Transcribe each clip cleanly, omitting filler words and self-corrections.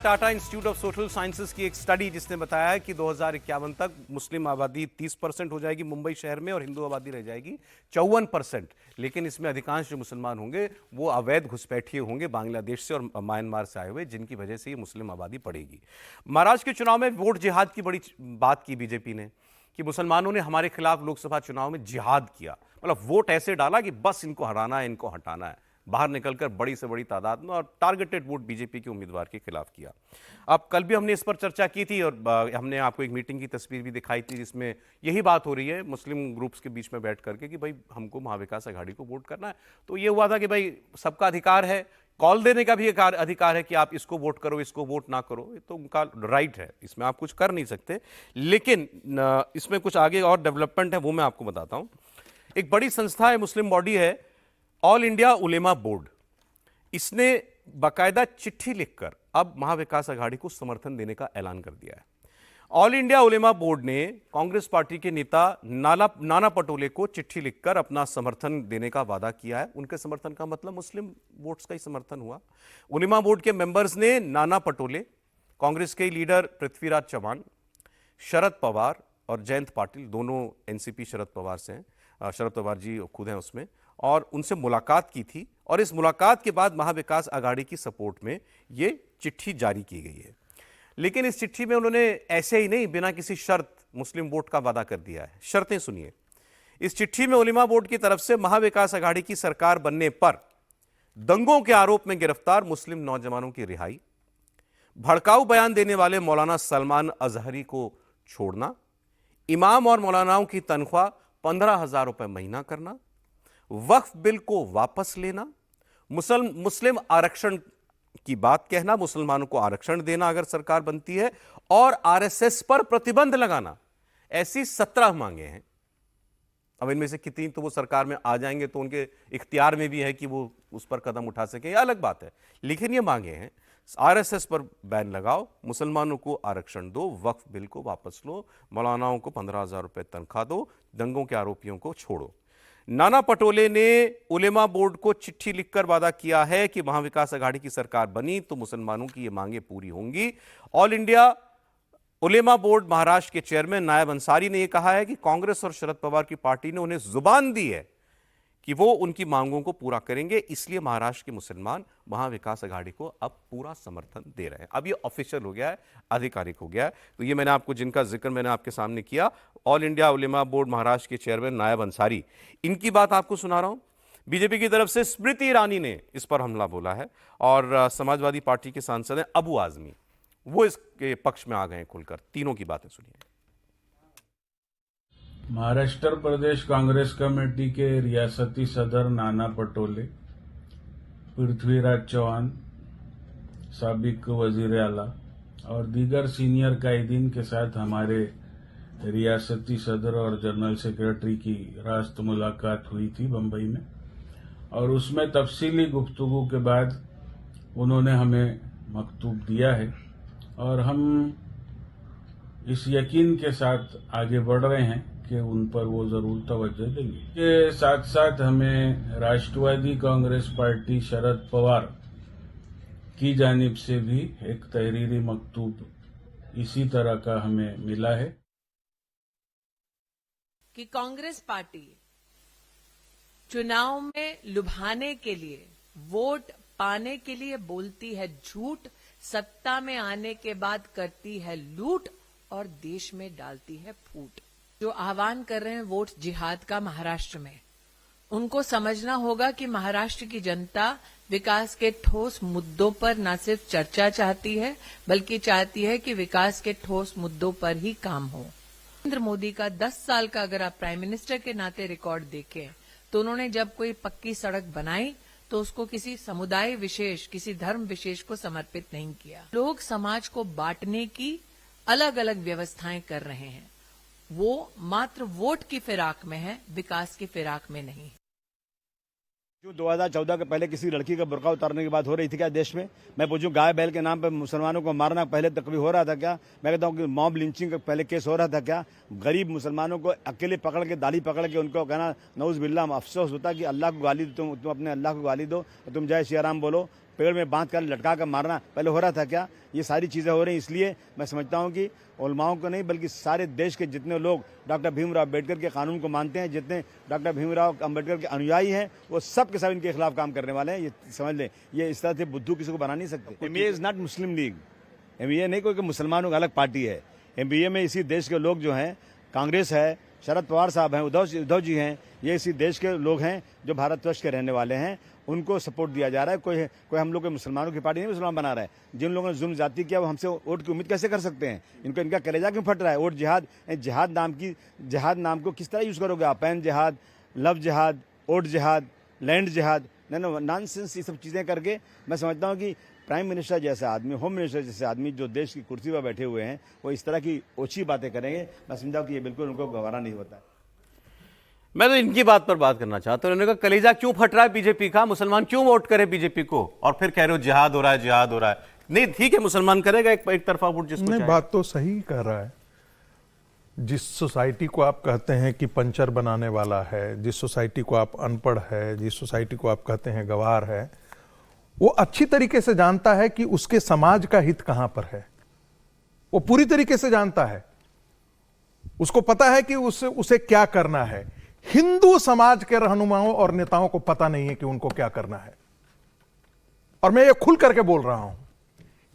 Tata institute of social sciences की एक study जिसने बताया है कि 2051 तक मुस्लिम आबादी 30% हो जाएगी मुंबई शहर में और हिंदू आबादी रह जाएगी 54%। लेकिन इसमें अधिकांश जो मुसलमान होंगे वो अवैध घुसपैठिए होंगे बांग्लादेश से और म्यांमार से आए हुए, जिनकी वजह से ये मुस्लिम आबादी बढ़ेगी। महाराष्ट्र के चुनाव में वोट जिहाद की बड़ी बात की बीजेपी ने कि मुसलमानों ने हमारे खिलाफ लोकसभा चुनाव में जिहाद किया, मतलब वोट ऐसे डाला कि बस इनको हराना है, इनको हटाना है, बाहर निकलकर बड़ी से बड़ी तादाद में, और टारगेटेड वोट बीजेपी के उम्मीदवार के खिलाफ किया। अब कल भी हमने इस पर चर्चा की थी और हमने आपको एक मीटिंग की तस्वीर भी दिखाई थी जिसमें यही बात हो रही है मुस्लिम ग्रुप्स के बीच में बैठ करके कि भाई हमको महाविकास आघाड़ी को वोट करना है। तो ये हुआ था कि भाई सबका अधिकार है, कॉल देने का भी अधिकार है कि आप इसको वोट करो, इसको वोट ना करो, ये तो उनका राइट है, इसमें आप कुछ कर नहीं सकते। लेकिन इसमें कुछ आगे और डेवलपमेंट है, वो मैं आपको बताता हूं। एक बड़ी संस्था है, मुस्लिम बॉडी है, ऑल इंडिया उलेमा बोर्ड। इसने बाकायदा चिट्ठी लिखकर अब महाविकास आघाड़ी को समर्थन देने का ऐलान कर दिया है। ऑल इंडिया उलेमा बोर्ड ने कांग्रेस पार्टी के नेता नाना पटोले को चिट्ठी लिखकर अपना समर्थन देने का वादा किया है। उनके समर्थन का मतलब मुस्लिम वोट्स का ही समर्थन हुआ। उलेमा बोर्ड के मेंबर्स ने नाना पटोले, कांग्रेस के लीडर पृथ्वीराज चव्हाण, शरद पवार और जयंत पाटिल, दोनों एनसीपी शरद पवार से हैं, शरद पवार जी खुद हैं उसमें, और उनसे मुलाकात की थी। और इस मुलाकात के बाद महाविकास आघाड़ी की सपोर्ट में ये चिट्ठी जारी की गई है। लेकिन इस चिट्ठी में उन्होंने ऐसे ही नहीं, बिना किसी शर्त मुस्लिम वोट का वादा कर दिया है। शर्तें सुनिए। इस चिट्ठी में उलेमा बोर्ड की तरफ से महाविकास आघाड़ी की सरकार बनने पर दंगों के आरोप में गिरफ्तार मुस्लिम नौजवानों की रिहाई, भड़काऊ बयान देने वाले मौलाना सलमान अजहरी को छोड़ना, इमाम और मौलानाओं की तनख्वाह 15,000 रुपए महीना करना, वक्फ बिल को वापस लेना, मुस्लिम आरक्षण की बात कहना, मुसलमानों को आरक्षण देना अगर सरकार बनती है, और आरएसएस पर प्रतिबंध लगाना। ऐसी 17 मांगे हैं। अब इनमें से कितनी तो वो सरकार में आ जाएंगे तो उनके इख्तियार में भी है कि वो उस पर कदम उठा सके, यह अलग बात है। लेकिन ये मांगे हैं, आरएसएस पर बैन लगाओ, मुसलमानों को आरक्षण दो, वक्फ बिल को वापस लो, मौलानाओं को 15,000 रुपए तनख्वाह दो, दंगों के आरोपियों को छोड़ो। नाना पटोले ने उलेमा बोर्ड को चिट्ठी लिखकर वादा किया है कि महाविकास आघाड़ी की सरकार बनी तो मुसलमानों की ये मांगे पूरी होंगी। ऑल इंडिया उलेमा बोर्ड महाराष्ट्र के चेयरमैन नायब अंसारी ने यह कहा है कि कांग्रेस और शरद पवार की पार्टी ने उन्हें जुबान दी है कि वो उनकी मांगों को पूरा करेंगे, इसलिए महाराष्ट्र के मुसलमान महाविकास आघाड़ी को अब पूरा समर्थन दे रहे हैं। अब ये ऑफिशियल हो गया है, आधिकारिक हो गया है। तो ये मैंने आपको, जिनका जिक्र मैंने आपके सामने किया, ऑल इंडिया उलेमा बोर्ड महाराष्ट्र के चेयरमैन नायब अंसारी, इनकी बात आपको सुना रहा हूं। बीजेपी की तरफ से स्मृति ईरानी ने इस पर हमला बोला है, और समाजवादी पार्टी के सांसद हैं अबू आजमी, वो इसके पक्ष में आ गए खुलकर। तीनों की बातें सुनिए। महाराष्ट्र प्रदेश कांग्रेस कमेटी के रियासती सदर नाना पटोले, पृथ्वीराज चौहान, साबिक वजीर आला और दीगर सीनियर कायदीन के साथ हमारे रियासती सदर और जनरल सेक्रेटरी की रास्त मुलाकात हुई थी बंबई में, और उसमें तफसीली गुफ्तगू के बाद उन्होंने हमें मकतूब दिया है और हम इस यकीन के साथ आगे बढ़ रहे हैं कि उन पर वो जरूर तवज्जो देंगे। के साथ साथ हमें राष्ट्रवादी कांग्रेस पार्टी शरद पवार की जानिब से भी एक तहरीरी मकतूब इसी तरह का हमें मिला है कि कांग्रेस पार्टी चुनाव में लुभाने के लिए, वोट पाने के लिए बोलती है झूठ, सत्ता में आने के बाद करती है लूट और देश में डालती है फूट। जो आह्वान कर रहे हैं वोट जिहाद का महाराष्ट्र में, उनको समझना होगा कि महाराष्ट्र की जनता विकास के ठोस मुद्दों पर न सिर्फ चर्चा चाहती है, बल्कि चाहती है कि विकास के ठोस मुद्दों पर ही काम हो। नरेंद्र मोदी का 10 साल का अगर आप प्राइम मिनिस्टर के नाते रिकॉर्ड देखें तो उन्होंने जब कोई पक्की सड़क बनाई तो उसको किसी समुदाय विशेष, किसी धर्म विशेष को समर्पित नहीं किया। लोग समाज को बांटने की अलग अलग व्यवस्थाएं कर रहे हैं, वो मात्र वोट की फिराक में है, विकास की फिराक में नहीं। जो 2014 के पहले किसी लड़की का बुर्का उतारने की बात हो रही थी क्या देश में? मैं पूछूं, गाय बैल के नाम पे मुसलमानों को मारना पहले तक कभी हो रहा था क्या? मैं कहता हूं कि मॉब लिंचिंग का पहले केस हो रहा था क्या? गरीब मुसलमानों को अकेले पकड़ के, दाढ़ी पकड़ के उनको कहना, नऊज बिल्ला, अफसोस होता कि अल्लाह को गाली दो, तुम अपने अल्लाह को गाली दो, तुम जय सिया राम बोलो, पेड़ में बांध कर लटका कर मारना पहले हो रहा था क्या? ये सारी चीज़ें हो रही हैं। इसलिए मैं समझता हूँ कि उलमाओं को नहीं बल्कि सारे देश के जितने लोग डॉक्टर भीमराव अम्बेडकर के कानून को मानते हैं, जितने डॉक्टर भीमराव अम्बेडकर के अनुयायी हैं, वो सब के सब इनके खिलाफ काम करने वाले हैं। ये समझ लें, ये इस तरह से बुद्धू किसी को बना नहीं सकते। MBA is not Muslim league. MBA नहीं कोई मुसलमानों की अलग पार्टी है। MBA में इसी देश के लोग जो हैं, कांग्रेस है, शरद पवार साहब हैं, उद्धव जी हैं, ये इसी देश के लोग हैं जो भारतवर्ष के रहने वाले हैं, उनको सपोर्ट दिया जा रहा है। कोई हम लोग के मुसलमानों की पार्टी नहीं मुसलमान बना रहा है। जिन लोगों ने जुल्म जाति किया वो हमसे वोट की उम्मीद कैसे कर सकते हैं? इनका कलेजा क्यों फट रहा है? वोट जिहाद नाम को किस तरह यूज़ करोगे आप? पैन जिहाद, लव जिहाद, वोट जिहाद, लैंड जिहाद, नॉनसेंस, ये सब चीज़ें करके मैं समझता हूँ कि प्राइम मिनिस्टर जैसे आदमी, होम मिनिस्टर जैसे आदमी जो देश की कुर्सी पर बैठे हुए हैं, वो इस तरह की ओछी बातें करेंगे। मैं समझता हूँ कि ये बिल्कुल उनको गवारा नहीं होता। मैं तो इनकी बात पर बात करना चाहता हूं। उन्होंने कहा कलेजा क्यों फट रहा है बीजेपी का, मुसलमान क्यों वोट करे बीजेपी को, और फिर कह रहे हो जिहाद हो रहा है, जिहाद हो रहा है। नहीं ठीक है, मुसलमान करेगा एक तरफा वोट जिसको नहीं, बात तो सही कर रहा है। जिस सोसाइटी को आप कहते हैं कि पंचर बनाने वाला है, जिस सोसाइटी को आप अनपढ़ है, जिस सोसाइटी को आप कहते हैं गवार है, वो अच्छी तरीके से जानता है कि उसके समाज का हित कहां पर है। वो पूरी तरीके से जानता है, उसको पता है कि उसे क्या करना है। हिंदू समाज के रहनुमाओं और नेताओं को पता नहीं है कि उनको क्या करना है, और मैं ये खुल करके बोल रहा हूं।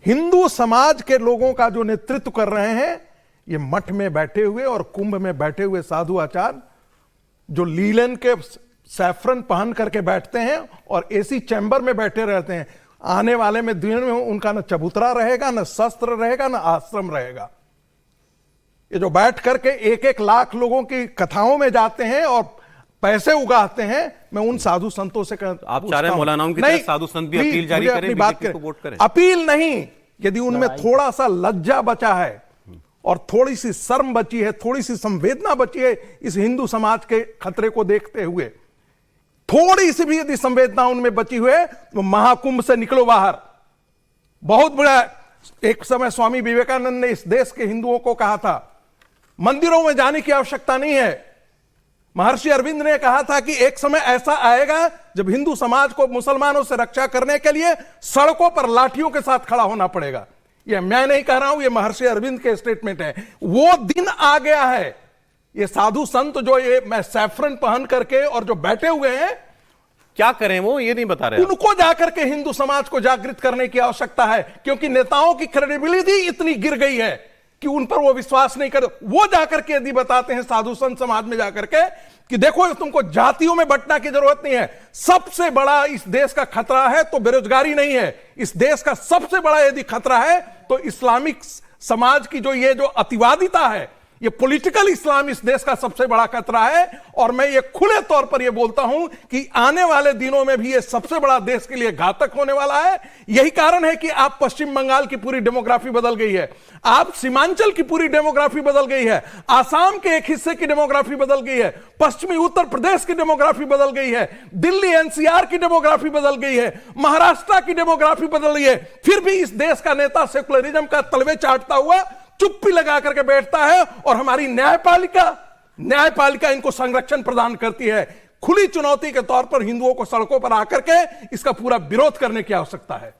हिंदू समाज के लोगों का जो नेतृत्व कर रहे हैं, ये मठ में बैठे हुए और कुंभ में बैठे हुए साधु आचार्य, जो लीलन के सैफरन पहन करके बैठते हैं और एसी चैम्बर में बैठे रहते हैं। आने वाले में दिन में उनका न चबूतरा रहेगा, न शस्त्र रहेगा, न आश्रम रहेगा। ये जो बैठ करके 1-1 लाख लोगों की कथाओं में जाते हैं और पैसे उगाते हैं, मैं उन साधु संतों से आप चाह रहे हैं मौलानाओं की तरह साधु संत भी अपील जारी करें, बीजेपी को वोट करें? अपील नहीं, यदि उनमें थोड़ा सा लज्जा बचा है और थोड़ी सी शर्म बची है, थोड़ी सी संवेदना बची है इस हिंदू समाज के खतरे को देखते हुए, थोड़ी सी भी यदि संवेदना उनमें बची हुए, तो महाकुंभ से निकलो बाहर। बहुत बड़ा एक समय स्वामी विवेकानंद ने इस देश के हिंदुओं को कहा था, मंदिरों में जाने की आवश्यकता नहीं है। महर्षि अरविंद ने कहा था कि एक समय ऐसा आएगा जब हिंदू समाज को मुसलमानों से रक्षा करने के लिए सड़कों पर लाठियों के साथ खड़ा होना पड़ेगा। यह मैं नहीं कह रहा हूं, यह महर्षि अरविंद के स्टेटमेंट है। वो दिन आ गया है। ये साधु संत जो ये मैं सैफरन पहन करके और जो बैठे हुए हैं, क्या करें वो ये नहीं बता रहे। उनको जाकर के हिंदू समाज को जागृत करने की आवश्यकता है, क्योंकि नेताओं की क्रेडिबिलिटी इतनी गिर गई है कि उन पर वो विश्वास नहीं कर। वो जाकर के यदि बताते हैं साधु संत समाज में जाकर के कि देखो तुमको जातियों में बंटना की जरूरत नहीं है, सबसे बड़ा इस देश का खतरा है तो बेरोजगारी नहीं है, इस देश का सबसे बड़ा यदि खतरा है तो इस्लामिक समाज की जो ये जो अतिवादिता है, ये पॉलिटिकल इस्लाम इस देश का सबसे बड़ा खतरा है। और मैं ये खुले तौर पर ये बोलता हूं कि आने वाले दिनों में भी ये सबसे बड़ा देश के लिए घातक होने वाला है। यही कारण है कि आप पश्चिम बंगाल की पूरी डेमोग्राफी बदल गई है, आप सीमांचल की पूरी डेमोग्राफी बदल गई है, आसाम के एक हिस्से की डेमोग्राफी बदल गई है, पश्चिमी उत्तर प्रदेश की डेमोग्राफी बदल गई है, दिल्ली एनसीआर की डेमोग्राफी बदल गई है, महाराष्ट्र की डेमोग्राफी बदल गई है। फिर भी इस देश का नेता सेकुलरिज्म का तलवे चाटता हुआ चुप्पी लगा करके बैठता है, और हमारी न्यायपालिका इनको संरक्षण प्रदान करती है। खुली चुनौती के तौर पर हिंदुओं को सड़कों पर आकर के इसका पूरा विरोध करने की आवश्यकता है।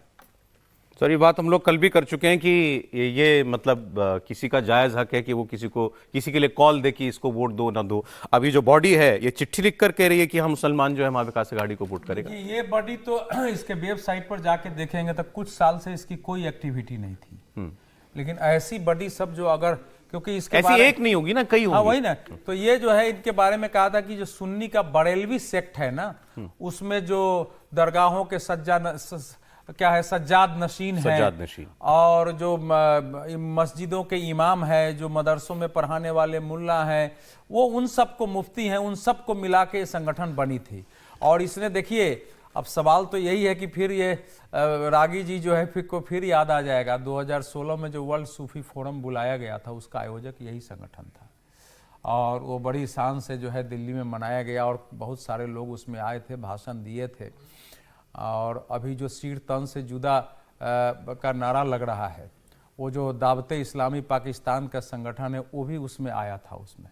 सर ये बात हम लोग कल भी कर चुके हैं कि ये मतलब किसी का जायज हक है कि वो किसी के लिए कॉल दे कि इसको वोट दो ना दो। अभी जो बॉडी है ये चिट्ठी लिख कर कह रही है कि हम मुसलमान जो है महाविकास आघाड़ी को वोट करेगा। ये बॉडी तो इसके वेबसाइट पर जाके देखेंगे तो कुछ साल से इसकी कोई एक्टिविटी नहीं थी, लेकिन ऐसी बड़ी सब जो अगर क्योंकि इसके ऐसी एक नहीं होगी ना, कई होंगी। हाँ वही ना, तो ये जो है इनके बारे में कहा था कि जो सुन्नी का बरेलवी सेक्ट है ना, उसमें जो दरगाहों के सज्जाद नशीन है, और जो मस्जिदों के इमाम है, जो मदरसों में पढ़ाने वाले मुल्ला हैं, वो उन सबको मुफ्ती हैं, उन सबको मिला के संगठन बनी थी। और इसने देखिए अब सवाल तो यही है कि फिर ये रागी जी जो है फिर याद आ जाएगा 2016 में जो वर्ल्ड सूफी फोरम बुलाया गया था, उसका आयोजक यही संगठन था, और वो बड़ी शान से जो है दिल्ली में मनाया गया और बहुत सारे लोग उसमें आए थे, भाषण दिए थे। और अभी जो सीर तन से जुदा का नारा लग रहा है, वो जो दावते इस्लामी पाकिस्तान का संगठन है वो भी उसमें आया था, उसमें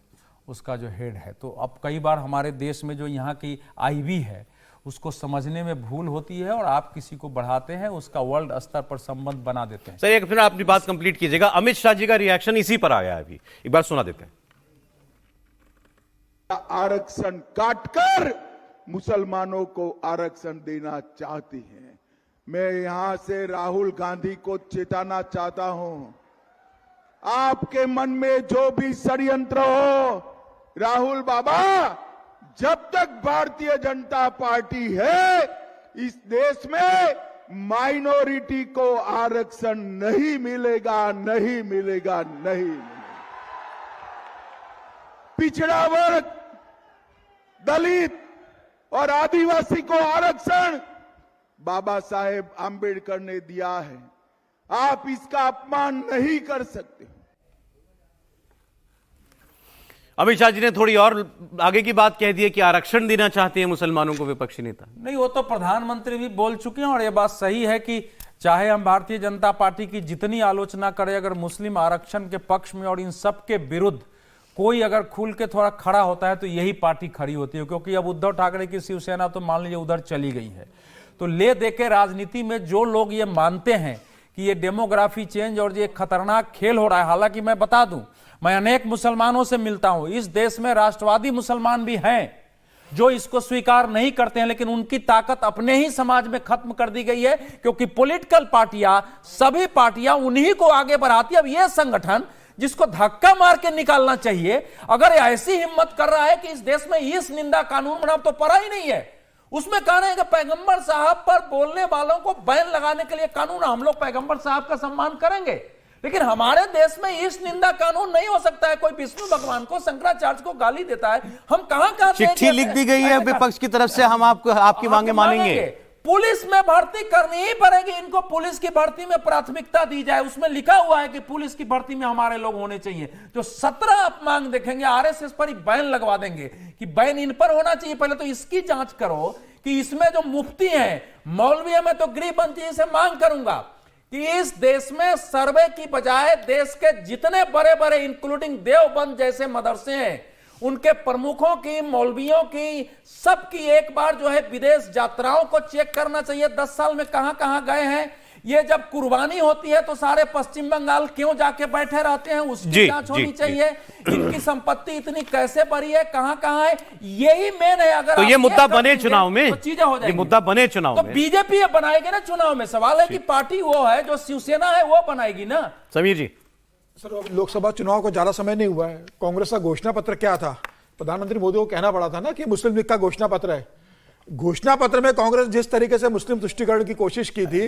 उसका जो हेड है। तो अब कई बार हमारे देश में जो यहाँ की आईवी है उसको समझने में भूल होती है और आप किसी को बढ़ाते हैं, उसका वर्ल्ड स्तर पर संबंध बना देते हैं। सर एक फिर अपनी बात कंप्लीट कीजिएगा। अमित शाह जी का रिएक्शन इसी पर आया है, अभी एक बार सुना देते हैं। आरक्षण काटकर मुसलमानों को आरक्षण देना चाहती हैं। मैं यहां से राहुल गांधी को चेताना चाहता हूं, आपके मन में जो भी षड्यंत्र हो, राहुल बाबा, जब तक भारतीय जनता पार्टी है इस देश में माइनॉरिटी को आरक्षण नहीं मिलेगा, नहीं मिलेगा, नहीं मिलेगा। पिछड़ा वर्ग, दलित और आदिवासी को आरक्षण बाबा साहेब आंबेडकर ने दिया है, आप इसका अपमान नहीं कर सकते। अमित शाह जी ने थोड़ी और आगे की बात कह दी है कि आरक्षण देना चाहते हैं मुसलमानों को विपक्षी नेता। नहीं, वो तो प्रधानमंत्री भी बोल चुके हैं और ये बात सही है कि चाहे हम भारतीय जनता पार्टी की जितनी आलोचना करें, अगर मुस्लिम आरक्षण के पक्ष में और इन सब के विरुद्ध कोई अगर खुल के थोड़ा खड़ा होता है तो यही पार्टी खड़ी होती है, क्योंकि अब उद्धव ठाकरे की शिवसेना तो मान लीजिए उधर चली गई है। तो ले दे के राजनीति में जो लोग ये मानते हैं कि ये डेमोग्राफी चेंज और ये खतरनाक खेल हो रहा है, हालांकि मैं बता दूं, मैं अनेक मुसलमानों से मिलता हूं, इस देश में राष्ट्रवादी मुसलमान भी हैं जो इसको स्वीकार नहीं करते हैं, लेकिन उनकी ताकत अपने ही समाज में खत्म कर दी गई है, क्योंकि पॉलिटिकल पार्टियां, सभी पार्टियां उन्हीं को आगे बढ़ाती है। अब यह संगठन जिसको धक्का मार के निकालना चाहिए, अगर ऐसी हिम्मत कर रहा है कि इस देश में इस निंदा कानून बना, तो पड़ा ही नहीं है। उसमें कहना है कि पैगंबर साहब पर बोलने वालों को बैन लगाने के लिए कानून, हम लोग पैगंबर साहब का सम्मान करेंगे, लेकिन हमारे देश में इस निंदा कानून नहीं हो सकता है। कोई विष्णु भगवान को, शंकराचार्य को गाली देता है, हम कहां चिट्ठी लिख दी गई है विपक्ष की तरफ से, हम आपको आपकी मांगे मानेंगे। पुलिस में भर्ती करनी ही पड़ेगी, इनको पुलिस की भर्ती में प्राथमिकता दी जाए। उसमें लिखा हुआ है कि पुलिस की भर्ती में हमारे लोग होने चाहिए। जो 17 आप मांग देखेंगे, आरएसएस पर ही बैन लगवा देंगे कि बैन इन पर होना चाहिए। पहले तो इसकी जांच करो कि इसमें जो मुफ्ती हैं, मौलवी हैं, मैं तो गृहमंत्री से मांग करूंगा कि इस देश में सर्वे की बजाय देश के जितने बड़े बड़े इंक्लूडिंग देवबंद जैसे मदरसे हैं, उनके प्रमुखों की, मौलवियों की, सबकी एक बार जो है विदेश यात्राओं को चेक करना चाहिए। 10 साल में कहां कहां गए हैं। ये जब कुर्बानी होती है तो सारे पश्चिम बंगाल क्यों जाके बैठे रहते हैं, उसकी जांच होनी चाहिए। इनकी संपत्ति इतनी कैसे बढ़ी है, कहां कहां है, यही मेन है। अगर तो ये मुद्दा बने चुनाव में, तो चीजें हो जाएंगी। मुद्दा बने चुनाव में, तो बीजेपी बनाएगी ना चुनाव में। सवाल है कि पार्टी वो है जो शिवसेना है, वो बनाएगी ना। समीर जी। सर, लोकसभा चुनाव को ज्यादा समय नहीं हुआ है। कांग्रेस का घोषणा पत्र क्या था? प्रधानमंत्री मोदी को कहना पड़ा था ना कि मुस्लिम लीग का घोषणा पत्र है। घोषणा पत्र में कांग्रेस जिस तरीके से मुस्लिम तुष्टीकरण की कोशिश की थी,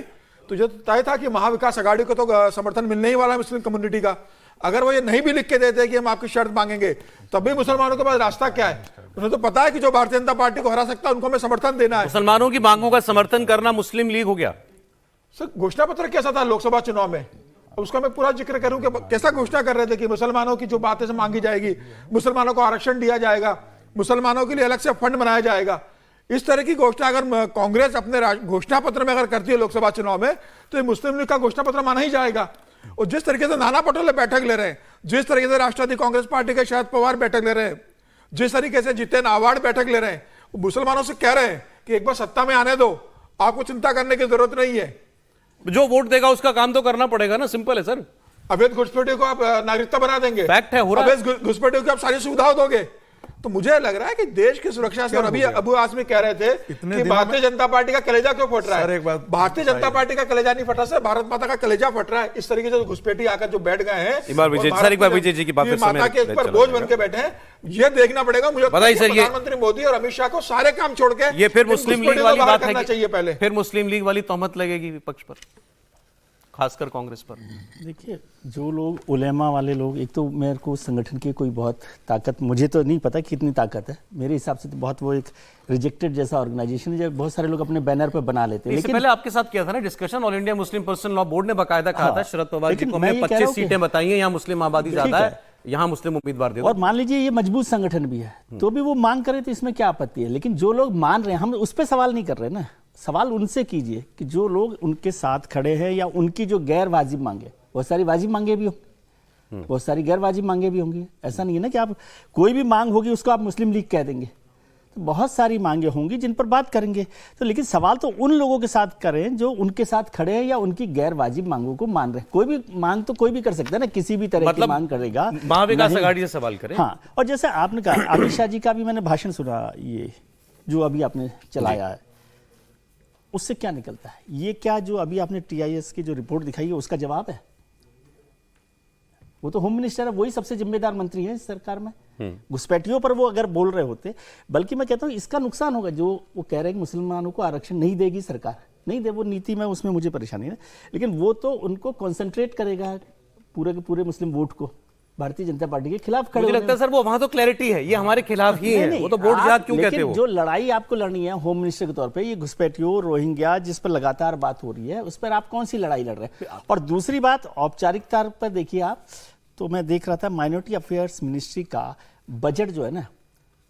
तो जो तय था कि महाविकास अघाड़ी को तो समर्थन मिलने ही वाला है मुस्लिम कम्युनिटी का। अगर वो ये नहीं भी लिख के देते कि हम आपकी शर्त मांगेंगे, तब भी मुसलमानों के पास रास्ता क्या है? उन्हें तो पता है कि जो भारतीय जनता पार्टी को हरा सकता है उनको हमें समर्थन देना है। मुसलमानों की मांगों का समर्थन करना मुस्लिम लीग हो गया। सर, घोषणा पत्र कैसा था लोकसभा चुनाव में? उसका मैं पूरा जिक्र करूं कि कैसा घोषणा कर रहे थे कि मुसलमानों की जो बातें से मांगी जाएगी, मुसलमानों को आरक्षण दिया जाएगा, मुसलमानों के लिए अलग से फंड बनाया जाएगा। इस तरह की घोषणा अगर कांग्रेस अपने घोषणा पत्र में अगर करती है लोकसभा चुनाव में, तो ये मुस्लिम लीग का घोषणा पत्र माना ही जाएगा। और जिस तरीके से नाना पटोले बैठक ले रहे हैं, जिस तरीके से राष्ट्रवादी कांग्रेस पार्टी के शरद पवार बैठक ले रहे हैं, जिस तरीके से जितेन आवाड़ बैठक ले रहे हैं, मुसलमानों से कह रहे हैं कि एक बार सत्ता में आने दो, आपको चिंता करने की जरूरत नहीं है। जो वोट देगा उसका काम तो करना पड़ेगा ना, सिंपल है सर। अवैध घुसपैठियोयों को आप नागरिकता बना देंगे, फैक्ट है, हो रहा है। अवैध घुसपैठियों को आप सारी सुविधाएं दोगे। तो मुझे लग रहा है कि देश की सुरक्षा से, और अभी अबू आसमी कह रहे थे कि भारतीय जनता पार्टी का कलेजा क्यों फट रहा है। भारतीय जनता पार्टी का कलेजा नहीं फटा सर, भारत माता का कलेजा फट रहा है। इस तरीके से घुसपैठी आकर जो बैठ गए हैं, विजय जी की बात माता के ऊपर बोझ बन के बैठे हैं। ये देखना पड़ेगा मुझे। प्रधानमंत्री मोदी और अमित शाह को सारे काम छोड़ के ये फिर मुस्लिम लीग वाली बात करना चाहिए। पहले फिर मुस्लिम लीग वाली तोहमत लगेगी विपक्ष पर, खासकर कांग्रेस पर। देखिए, जो लोग उलेमा वाले लोग, एक तो मेरे को संगठन की कोई बहुत ताकत, मुझे तो नहीं पता कितनी ताकत है, मेरे हिसाब से तो बहुत वो एक रिजेक्टेड जैसा ऑर्गेनाइजेशन है, जब बहुत सारे लोग अपने बैनर पर बना लेते हैं। लेकिन पहले आपके साथ किया था ना discussion, all India Muslim personal law board ने बाकायदा कहा था शरद पवार जी को, हमें 25 सीटें बताई हैं, यहाँ मुस्लिम आबादी ज्यादा है, यहाँ मुस्लिम उम्मीदवार दे दो। और मान लीजिए ये मजबूत संगठन भी है, तो भी वो मांग करे तो इसमें क्या आपत्ति है। लेकिन जो लोग मान रहे हैं, हम उस पर सवाल नहीं कर रहे ना, सवाल उनसे कीजिए कि जो लोग उनके साथ खड़े हैं या उनकी जो गैर वाजिब मांगे, बहुत सारी वाजिब मांगे भी होंगी, बहुत सारी गैर वाजिब मांगे भी होंगी। ऐसा नहीं है ना कि आप कोई भी मांग होगी उसको आप मुस्लिम लीग कह देंगे। तो बहुत सारी मांगे होंगी जिन पर बात करेंगे। तो लेकिन सवाल तो उन लोगों के साथ करें जो उनके साथ खड़े हैं या उनकी गैर वाजिब मांगों को मान रहे हैं। कोई भी मांग तो कोई भी कर सकता है ना, किसी भी तरह की मांग करेगा। महाविकास आघाड़ी से सवाल करें। हाँ, और जैसे आपने कहा अमित शाह जी का भी मैंने भाषण सुना, ये जो अभी आपने चलाया है, उससे क्या निकलता है? ये क्या जो अभी आपने TIS की जो रिपोर्ट दिखाई है उसका जवाब है? वो तो होम मिनिस्टर है, वही सबसे जिम्मेदार मंत्री है इस सरकार में। घुसपैठियों पर वो अगर बोल रहे होते, बल्कि मैं कहता हूं इसका नुकसान होगा। जो वो कह रहे हैं कि मुसलमानों को आरक्षण नहीं देगी सरकार, नहीं दे, वो नीति में उसमें मुझे परेशानी है, लेकिन वो तो उनको कॉन्सेंट्रेट करेगा पूरे के पूरे मुस्लिम वोट को भारतीय जनता पार्टी के खिलाफ खड़े। मुझे लगता है सर वो वहां तो क्लैरिटी है, ये हमारे खिलाफ ही है। वो तो वोट जिहाद क्यों कहते हो? जो लड़ाई आपको लड़नी है होम मिनिस्टर के तौर पे, ये घुसपैठियों, रोहिंग्या जिस पर लगातार बात हो रही है, उस पर आप कौन सी लड़ाई लड़ रहे हैं? और दूसरी बात औपचारिकता पर देखिए आप, तो मैं देख रहा था माइनॉरिटी अफेयर्स मिनिस्ट्री का बजट जो है ना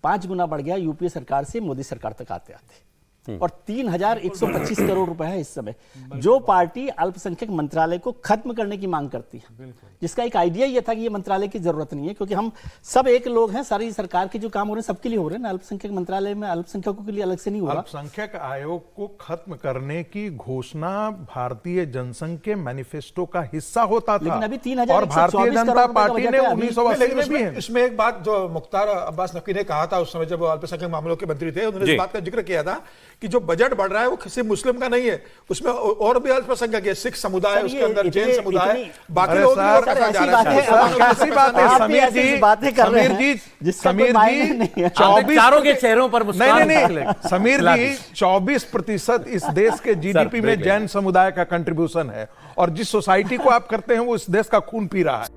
5 गुना बढ़ गया यूपीए सरकार से मोदी सरकार तक आते आते, और 3125 करोड़ रुपए है इस समय। जो पार्टी अल्पसंख्यक मंत्रालय को खत्म करने की मांग करती है, जिसका एक आइडिया ये था कि ये मंत्रालय की जरूरत नहीं है, क्योंकि हम सब एक लोग हैं, सारी सरकार के जो काम हो रहे हैं सबके लिए हो रहे हैं ना, अल्पसंख्यक मंत्रालय में अल्पसंख्यकों के लिए अलग से नहीं हो रहा। अल्पसंख्यक आयोग को खत्म करने की घोषणा भारतीय जनसंघ के मैनिफेस्टो का हिस्सा होता था, लेकिन अभी 3124 और भारतीय जनता पार्टी ने 1980 में भी है। इसमें एक बात जो मुख्तार अब्बास नकवी ने कहा था उस समय जब वो अल्पसंख्यक मामलों के मंत्री थे, उन्होंने इस बात का जिक्र किया था कि जो बजट बढ़ रहा है वो किसी मुस्लिम का नहीं है, उसमें और भी अल्पसंख्यक है, सिख समुदाय, उसके अंदर जैन समुदाय, बाकी लोग भी और कहा जा रहा है। ऐसी बात है समीर जी, बातें कर रहे हैं समीर जी 24 चारों के चेहरों पर मुस्कान। नहीं समीर जी 24% इस देश के GDP में जैन समुदाय का कंट्रीब्यूशन है, और जिस सोसाइटी को आप करते हैं वो इस देश का खून पी रहा है।